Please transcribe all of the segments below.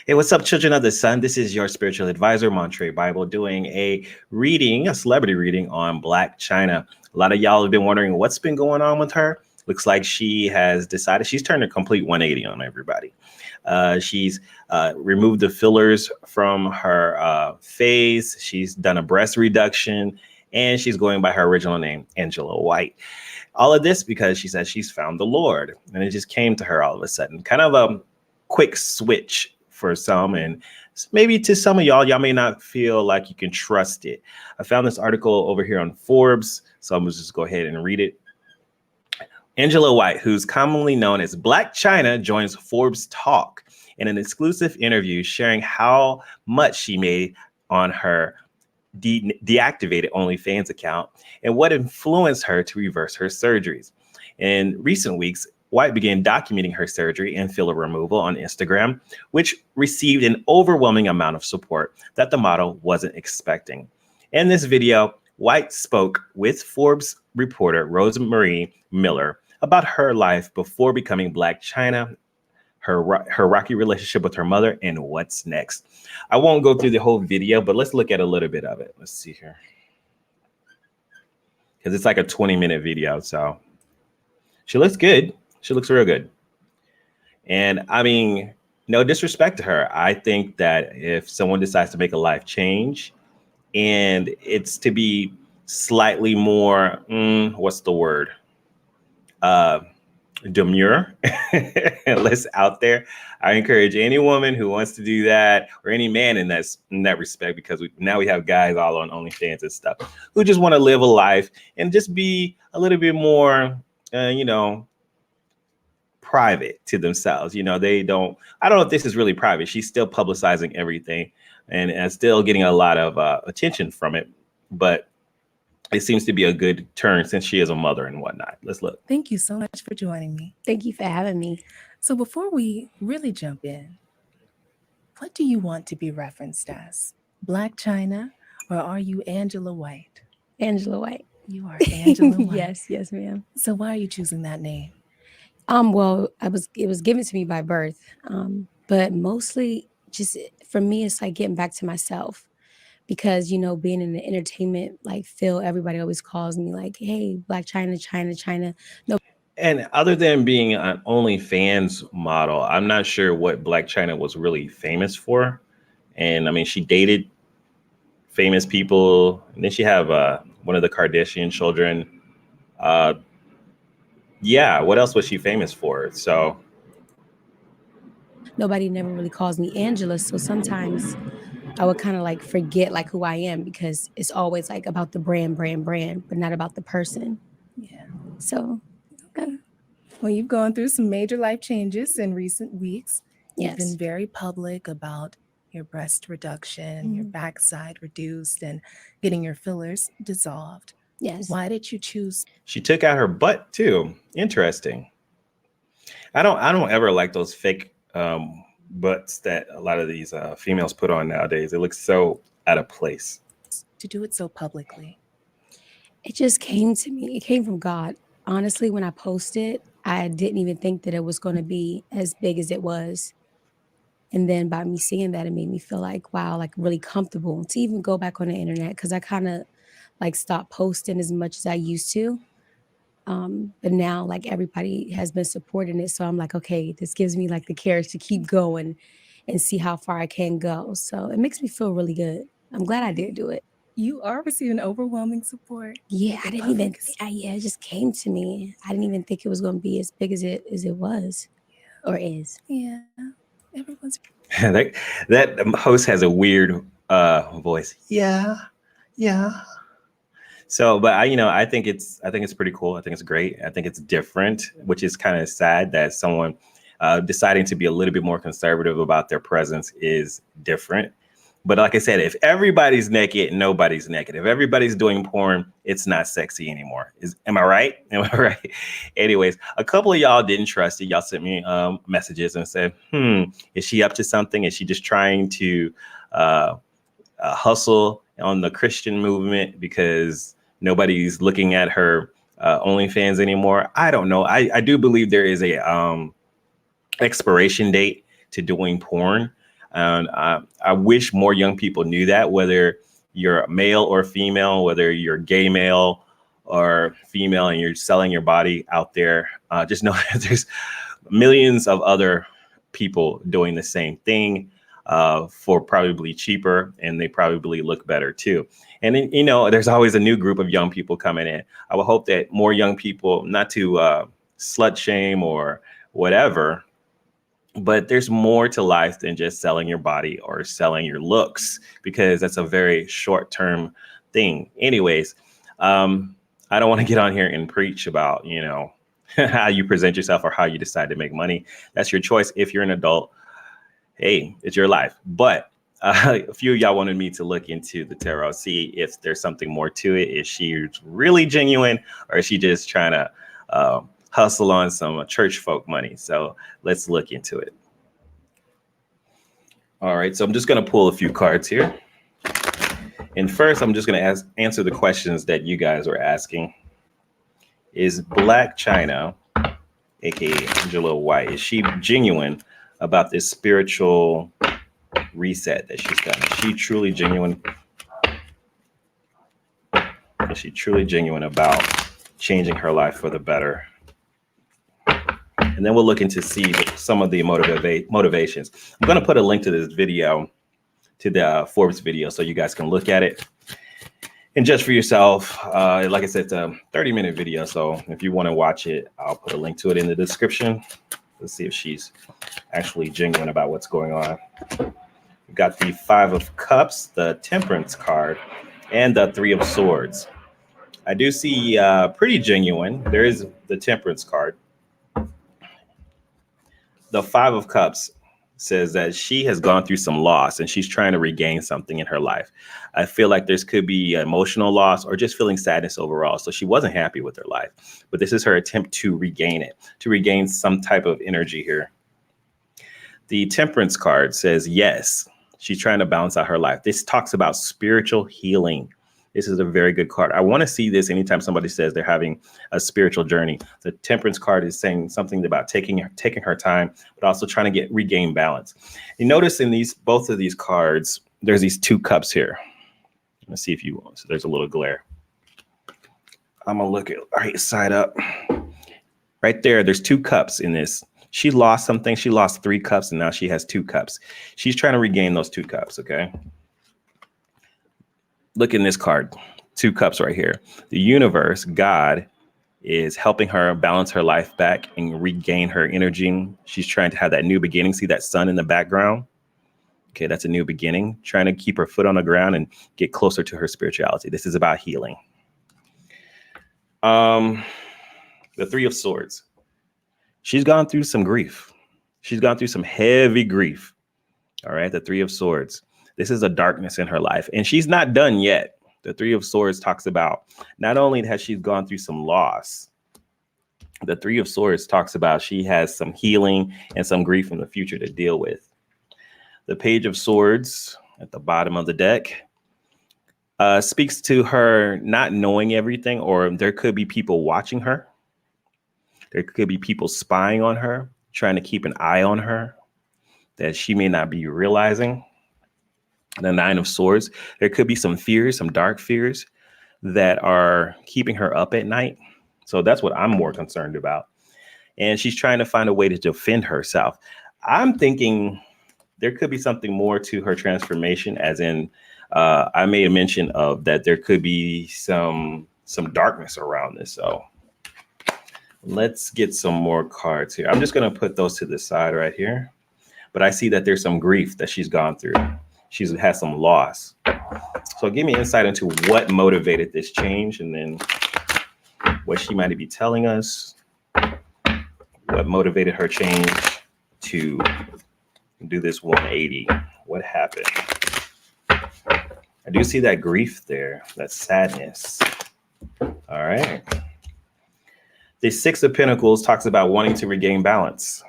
Hey, what's up, children of the sun? This is your spiritual advisor, Montre Bible, doing a celebrity reading on Black Chyna. A lot of y'all have been wondering what's been going on with her. Looks like she has decided she's turned a complete 180 on everybody. She's removed the fillers from her face. She's done a breast reduction, and she's going by her original name, Angela White. All of this because she says she's found the Lord, and it just came to her all of a sudden. Kind of a quick switch for some, and maybe to some of y'all may not feel like you can trust it. I found this article over here on Forbes, so I'm gonna just go ahead and read it. Angela White, who's commonly known as Black Chyna, joins Forbes Talk in an exclusive interview sharing how much she made on her deactivated OnlyFans account and what influenced her to reverse her surgeries. In recent weeks, White began documenting her surgery and filler removal on Instagram, which received an overwhelming amount of support that the model wasn't expecting. In this video, White spoke with Forbes reporter Rosemarie Miller about her life before becoming Black Chyna, her rocky relationship with her mother, and what's next. I won't go through the whole video, but let's look at a little bit of it. Let's see here. Because it's like a 20-minute video, so she looks good. She looks real good. And I mean, no disrespect to her. I think that if someone decides to make a life change and it's to be slightly more, what's the word? Demure, less out there. I encourage any woman who wants to do that, or any man in that respect, because now we have guys all on OnlyFans and stuff who just want to live a life and just be a little bit more, private to themselves. They don't. I don't know if this is really private. She's still publicizing everything and still getting a lot of attention from it, but it seems to be a good turn since she is a mother and whatnot. Let's look. Thank you so much for joining me. Thank you for having me. So before we really jump in, what do you want to be referenced as? Black Chyna, or are you Angela White? Angela White. You are Angela White. Yes, ma'am. So why are you choosing that name? Well, it was given to me by birth. But mostly just for me, it's like getting back to myself. Because, being in the entertainment field, everybody always calls me like, hey, Black Chyna, Chyna. No. And other than being an OnlyFans model, I'm not sure what Black Chyna was really famous for. And I mean, she dated famous people. And then she have one of the Kardashian children. Yeah, what else was she famous for? So nobody never really calls me Angela. So sometimes I would kind of forget who I am, because it's always about the brand, but not about the person. Yeah. So, okay. Well, you've gone through some major life changes in recent weeks. Yes. You've been very public about your breast reduction, your backside reduced, and getting your fillers dissolved. Yes. Why did you choose? She took out her butt too. Interesting. I don't ever like those fake butts that a lot of these females put on nowadays. It looks so out of place. To do it so publicly? It just came to me. It came from God. Honestly, when I posted, I didn't even think that it was going to be as big as it was. And then by me seeing that, it made me feel wow, really comfortable to even go back on the internet, because I kind of stopped posting as much as I used to. But now everybody has been supporting it. So I'm okay, this gives me the courage to keep going and see how far I can go. So it makes me feel really good. I'm glad I did do it. You are receiving overwhelming support. Yeah, I didn't even, it just came to me. I didn't even think it was going to be as big as it was, or is. Yeah, everyone's. that host has a weird voice. Yeah. So, but I think it's pretty cool. I think it's great. I think it's different, which is kind of sad that someone deciding to be a little bit more conservative about their presence is different. But like I said, if everybody's naked, nobody's naked. If everybody's doing porn, it's not sexy anymore. Am I right? Am I right? Anyways, a couple of y'all didn't trust it. Y'all sent me messages and said, is she up to something? Is she just trying to hustle on the Christian movement because nobody's looking at her OnlyFans anymore? I don't know. I do believe there is a expiration date to doing porn. And I wish more young people knew that, whether you're male or female, whether you're gay male or female and you're selling your body out there, just know that there's millions of other people doing the same thing for probably cheaper, and they probably look better too. And then, there's always a new group of young people coming in. I would hope that more young people, not to slut shame or whatever, but there's more to life than just selling your body or selling your looks, because that's a very short term thing. Anyways, I don't want to get on here and preach about, how you present yourself or how you decide to make money. That's your choice. If you're an adult, hey, it's your life. But a few of y'all wanted me to look into the tarot, see if there's something more to it. Is she really genuine, or is she just trying to hustle on some church folk money? So let's look into it. All right, so I'm just going to pull a few cards here. And first, I'm just going to answer the questions that you guys were asking. Is Black Chyna, aka Angela White, is she genuine about this spiritual reset that she's done? Is she truly genuine? Is she truly genuine about changing her life for the better? And then we'll look into see some of the motivations. I'm going to put a link to this video, to the Forbes video, so you guys can look at it and judge for yourself. Like I said, it's a 30-minute video, so if you want to watch it, I'll put a link to it in the description. Let's see if she's actually genuine about what's going on. We've got the 5 of Cups, the Temperance card, and the 3 of Swords. I do see pretty genuine. There is the Temperance card. The 5 of Cups says that she has gone through some loss and she's trying to regain something in her life. I feel like this could be emotional loss or just feeling sadness overall. So she wasn't happy with her life, but this is her attempt to regain it, to regain some type of energy here. The Temperance card says, yes, she's trying to balance out her life. This talks about spiritual healing. This is a very good card. I want to see this anytime somebody says they're having a spiritual journey. The Temperance card is saying something about taking her time, but also trying to regain balance. You notice in both of these cards, there's these 2 cups here. Let's see if you want. So there's a little glare. I'm gonna look at right side up. Right there, there's 2 cups in this. She lost something. She lost 3 cups, and now she has 2 cups. She's trying to regain those 2 cups. Okay. Look in this card, 2 cups right here. The universe, God, is helping her balance her life back and regain her energy. She's trying to have that new beginning. See that sun in the background? Okay, that's a new beginning. Trying to keep her foot on the ground and get closer to her spirituality. This is about healing. The 3 of Swords. She's gone through some grief. She's gone through some heavy grief. All right, the 3 of Swords. This is a darkness in her life, and she's not done yet. The 3 of Swords talks about not only has she gone through some loss, the 3 of Swords talks about she has some healing and some grief in the future to deal with. The Page of Swords at the bottom of the deck speaks to her not knowing everything, or there could be people watching her. There could be people spying on her, trying to keep an eye on her that she may not be realizing. The 9 of Swords, there could be some fears, some dark fears that are keeping her up at night. So that's what I'm more concerned about. And she's trying to find a way to defend herself. I'm thinking there could be something more to her transformation, as in I made a mention of that there could be some darkness around this. So let's get some more cards here. I'm just going to put those to the side right here. But I see that there's some grief that she's gone through. She's had some loss. So give me insight into what motivated this change, and then what she might be telling us, what motivated her change to do this 180. What happened? I do see that grief there, that sadness. All right. The 6 of Pentacles talks about wanting to regain balance.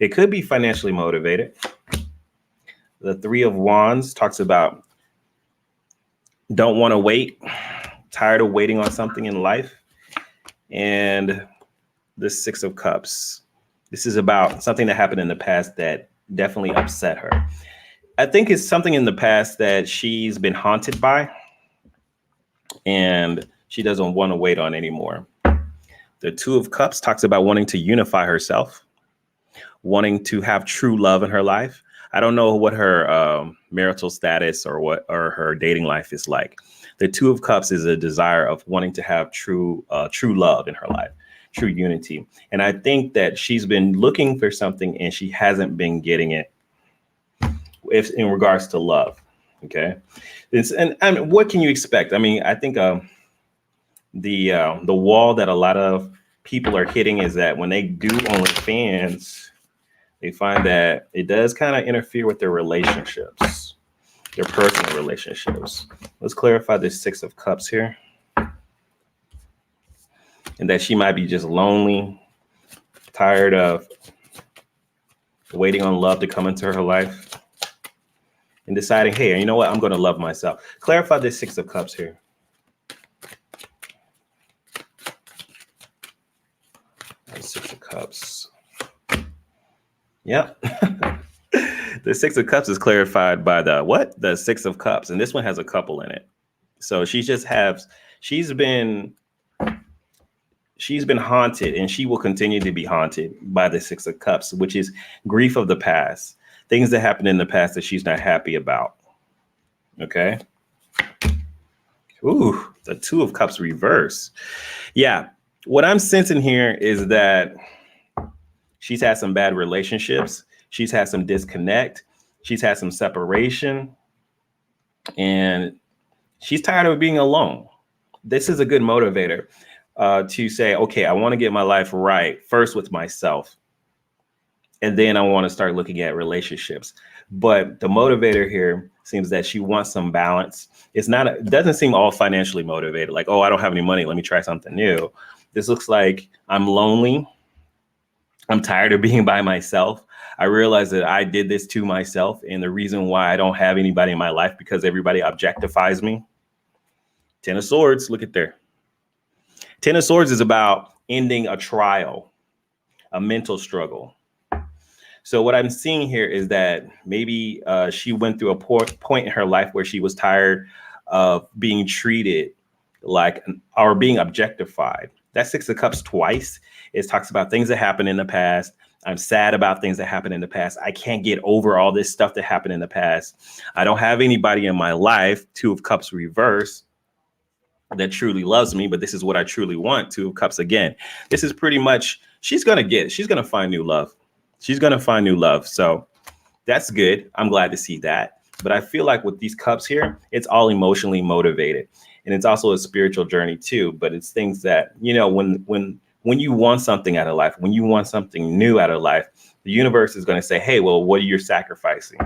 It could be financially motivated. The 3 of Wands talks about don't want to wait, tired of waiting on something in life. And the 6 of Cups. This is about something that happened in the past that definitely upset her. I think it's something in the past that she's been haunted by, and she doesn't want to wait on anymore. The Two of Cups talks about wanting to unify herself, wanting to have true love in her life. I don't know what her marital status or her dating life is like. The Two of Cups is a desire of wanting to have true love in her life, true unity. And I think that she's been looking for something and she hasn't been getting it, if in regards to love. Okay. And what can you expect? I mean, I think the wall that a lot of people are hitting is that when they do OnlyFans, they find that it does kind of interfere with their relationships, their personal relationships. Let's clarify this Six of Cups here. And that she might be just lonely, tired of waiting on love to come into her life, and deciding, hey, you know what? I'm going to love myself. Clarify this Six of Cups here. Six of Cups. Yep. The Six of Cups is clarified by the what? The Six of Cups. And this one has a couple in it. So she's been haunted, and she will continue to be haunted by the Six of Cups, which is grief of the past, things that happened in the past that she's not happy about. Okay. Ooh, the Two of Cups reverse. Yeah. What I'm sensing here is that she's had some bad relationships. She's had some disconnect. She's had some separation. And she's tired of being alone. This is a good motivator to say, okay, I want to get my life right first with myself. And then I want to start looking at relationships. But the motivator here seems that she wants some balance. It doesn't seem all financially motivated. Like, oh, I don't have any money. Let me try something new. This looks like I'm lonely. I'm tired of being by myself. I realize that I did this to myself. And the reason why I don't have anybody in my life because everybody objectifies me. Ten of Swords, look at there. Ten of Swords is about ending a trial, a mental struggle. So what I'm seeing here is that maybe she went through a point in her life where she was tired of being treated like or being objectified. That Six of Cups twice. It talks about things that happened in the past. I'm sad about things that happened in the past. I can't get over all this stuff that happened in the past. I don't have anybody in my life. Two of Cups reverse that truly loves me, but this is what I truly want. Two of Cups again. This is pretty much, she's going to find new love. She's going to find new love. So that's good. I'm glad to see that. But I feel like with these cups here, it's all emotionally motivated. And it's also a spiritual journey too. But it's things that, you know, when you want something out of life, when you want something new out of life, the universe is going to say, hey, well, what are you sacrificing?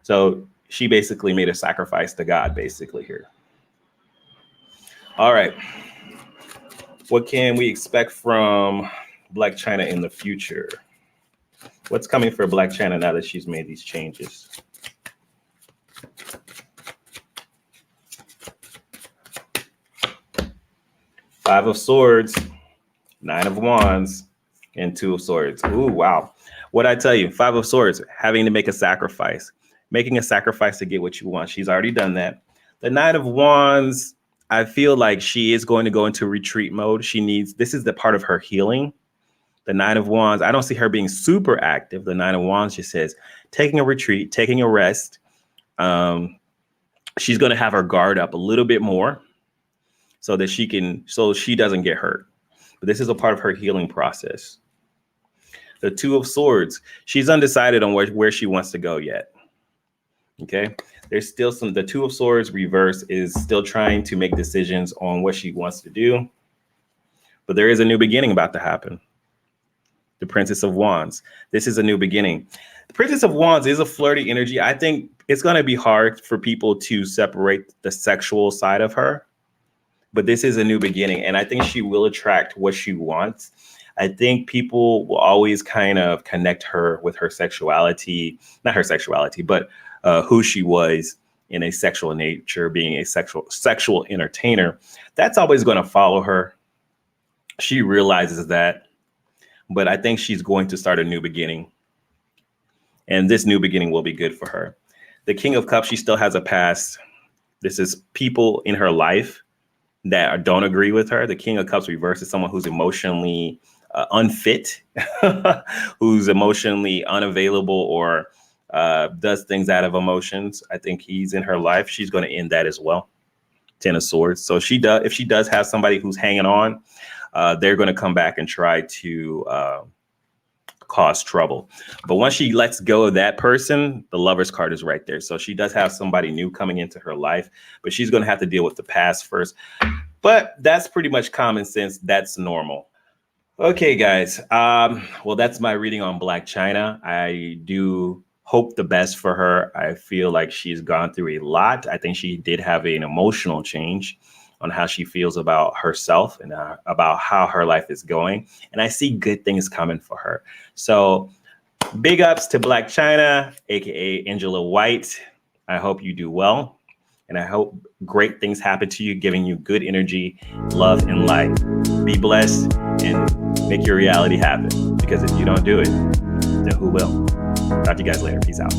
So she basically made a sacrifice to God basically here. All right. What can we expect from Black Chyna in the future? What's coming for Black Chyna now that she's made these changes? Five of Swords, Nine of Wands, and Two of Swords. Ooh, wow. What I tell you, Five of Swords, having to make a sacrifice, making a sacrifice to get what you want. She's already done that. The Nine of Wands, I feel like she is going to go into retreat mode. This is the part of her healing. The Nine of Wands, I don't see her being super active. The Nine of Wands just says taking a retreat, taking a rest. She's going to have her guard up a little bit more so that she doesn't get hurt. But this is a part of her healing process. The Two of Swords, she's undecided on where she wants to go yet. Okay. There's still the Two of Swords reverse is still trying to make decisions on what she wants to do. But there is a new beginning about to happen. The Princess of Wands. This is a new beginning. The Princess of Wands is a flirty energy. I think it's going to be hard for people to separate the sexual side of her. But this is a new beginning. And I think she will attract what she wants. I think people will always kind of connect her with her sexuality, not her sexuality, but who she was in a sexual nature, being a sexual entertainer. That's always going to follow her. She realizes that. But I think she's going to start a new beginning. And this new beginning will be good for her. The King of Cups, she still has a past. This is people in her life that don't agree with her. The King of Cups reverse is someone who's emotionally unfit, who's emotionally unavailable, or does things out of emotions. I think he's in her life. She's going to end that as well. 10 of Swords. So if she does have somebody who's hanging on, they're going to come back and try to cause trouble. But once she lets go of that person, the Lover's card is right there. So she does have somebody new coming into her life, but she's going to have to deal with the past first. But that's pretty much common sense. That's normal. Okay, guys. Well, that's my reading on Black Chyna. I do hope the best for her. I feel like she's gone through a lot. I think she did have an emotional change on how she feels about herself and about how her life is going. And I see good things coming for her. So big ups to Black Chyna, aka Angela White. I hope you do well. And I hope great things happen to you, giving you good energy, love, and light. Be blessed and make your reality happen. Because if you don't do it, then who will? Talk to you guys later. Peace out.